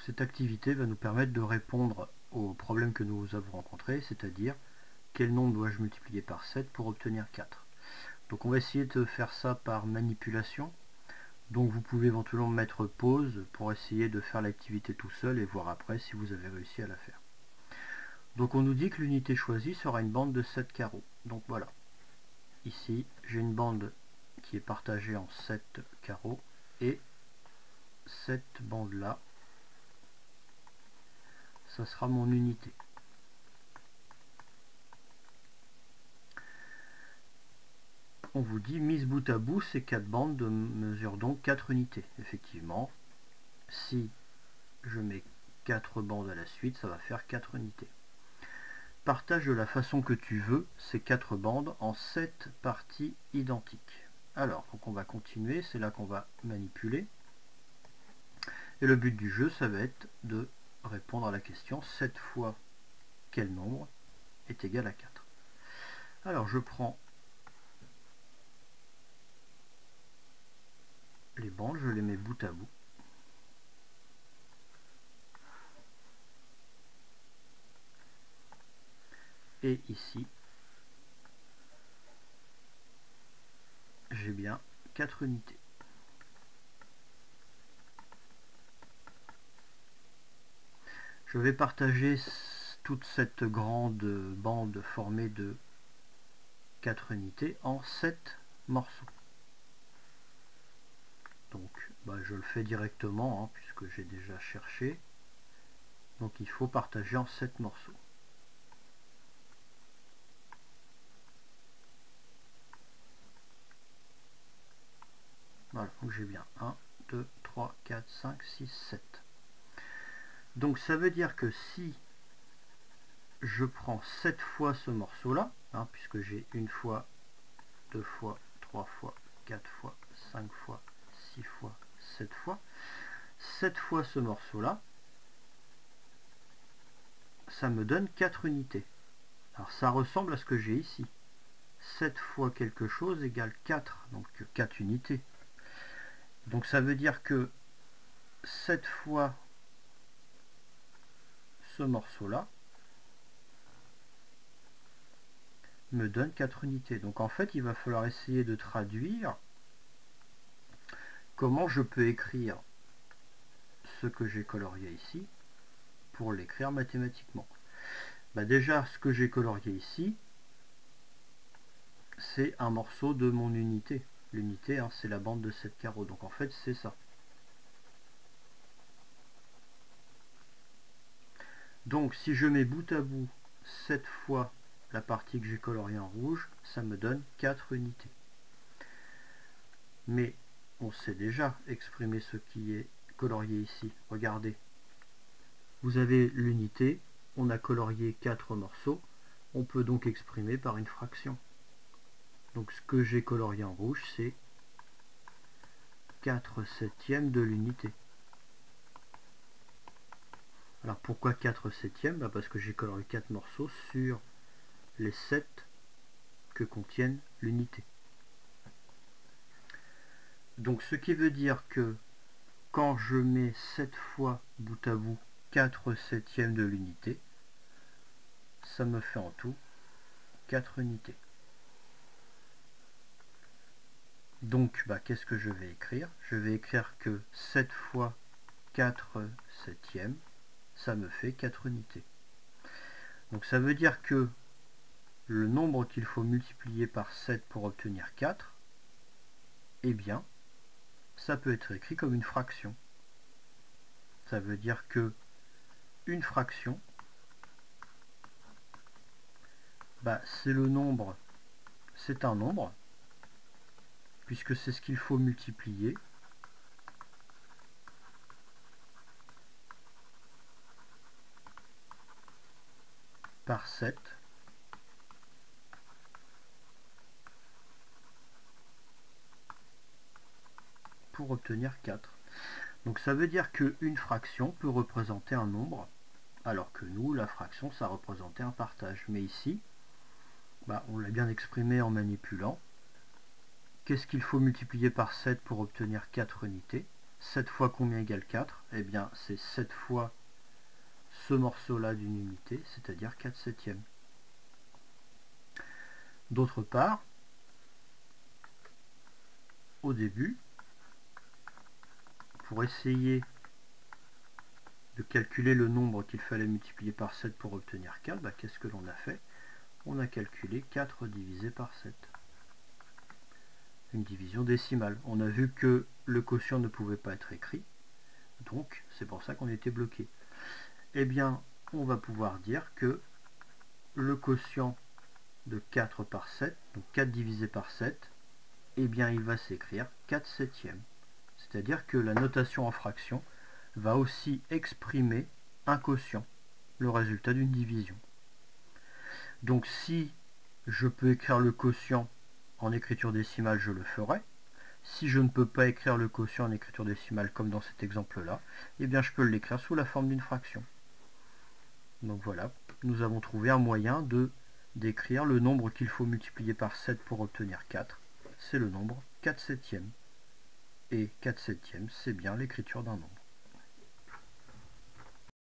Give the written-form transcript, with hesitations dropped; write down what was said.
Cette activité va nous permettre de répondre au problème que nous avons rencontré, c'est-à-dire quel nombre dois-je multiplier par 7 pour obtenir 4. Donc on va essayer de faire ça par manipulation. Donc vous pouvez éventuellement mettre pause pour essayer de faire l'activité tout seul et voir après si vous avez réussi à la faire. Donc on nous dit que l'unité choisie sera une bande de 7 carreaux. Donc voilà. Ici, j'ai une bande qui est partagée en 7 carreaux et cette bande-là, ça sera mon unité. On vous dit, mise bout à bout, ces 4 bandes mesurent donc 4 unités. Effectivement, si je mets 4 bandes à la suite, ça va faire 4 unités. Partage de la façon que tu veux ces 4 bandes en 7 parties identiques. Alors, donc on va continuer, c'est là qu'on va manipuler. Et le but du jeu, ça va être de répondre à la question 7 fois quel nombre est égal à 4. Alors je prends les bandes, je les mets bout à bout. Et ici, j'ai bien 4 unités. Je vais partager toute cette grande bande formée de 4 unités en 7 morceaux. Donc je le fais directement hein, puisque j'ai déjà cherché. Donc il faut partager en 7 morceaux. Voilà, donc j'ai bien 1, 2, 3, 4, 5, 6, 7. Donc ça veut dire que si je prends 7 fois ce morceau-là, hein, puisque j'ai une fois, 2 fois, 3 fois, 4 fois, 5 fois, 6 fois, 7 fois, 7 fois ce morceau-là, ça me donne 4 unités. Alors ça ressemble à ce que j'ai ici. 7 fois quelque chose égale 4, donc 4 unités. Donc ça veut dire que 7 fois ce morceau-là me donne 4 unités. Donc en fait, il va falloir essayer de traduire comment je peux écrire ce que j'ai colorié ici pour l'écrire mathématiquement. Déjà, ce que j'ai colorié ici, c'est un morceau de mon unité. L'unité, hein, c'est la bande de 7 carreaux. Donc en fait, c'est ça. Donc si je mets bout à bout 7 fois la partie que j'ai coloriée en rouge, ça me donne 4 unités. Mais on sait déjà exprimer ce qui est colorié ici. Regardez. Vous avez l'unité, on a colorié 4 morceaux, on peut donc exprimer par une fraction. Donc ce que j'ai colorié en rouge, c'est 4 septièmes de l'unité. Alors pourquoi 4 septièmes? Parce que j'ai colorié 4 morceaux sur les 7 que contiennent l'unité. Donc ce qui veut dire que quand je mets 7 fois bout à bout 4 septièmes de l'unité, ça me fait en tout 4 unités. Donc qu'est-ce que je vais écrire? Je vais écrire que 7 fois 4 septièmes, ça me fait 4 unités. Donc ça veut dire que le nombre qu'il faut multiplier par 7 pour obtenir 4, eh bien, ça peut être écrit comme une fraction. Ça veut dire que une fraction, c'est le nombre, c'est un nombre, puisque c'est ce qu'il faut multiplier par 7 pour obtenir 4. Donc ça veut dire qu'une fraction peut représenter un nombre, alors que nous, la fraction, ça représentait un partage. Mais ici, on l'a bien exprimé en manipulant. Qu'est-ce qu'il faut multiplier par 7 pour obtenir 4 unités? 7 fois combien égale 4? Eh bien, c'est 7 fois ce morceau-là d'une unité, c'est-à-dire 4 septièmes. D'autre part, au début, pour essayer de calculer le nombre qu'il fallait multiplier par 7 pour obtenir 4, bah, qu'est-ce que l'on a fait? On a calculé 4 divisé par 7. Une division décimale. On a vu que le quotient ne pouvait pas être écrit, donc c'est pour ça qu'on était bloqué. Eh bien, on va pouvoir dire que le quotient de 4 par 7, donc 4 divisé par 7, eh bien il va s'écrire 4 septièmes. C'est-à-dire que la notation en fraction va aussi exprimer un quotient, le résultat d'une division. Donc si je peux écrire le quotient en écriture décimale, je le ferai. Si je ne peux pas écrire le quotient en écriture décimale comme dans cet exemple-là, eh bien je peux l'écrire sous la forme d'une fraction. Donc voilà, nous avons trouvé un moyen d'écrire le nombre qu'il faut multiplier par 7 pour obtenir 4. C'est le nombre 4 septièmes. Et 4 septièmes, c'est bien l'écriture d'un nombre.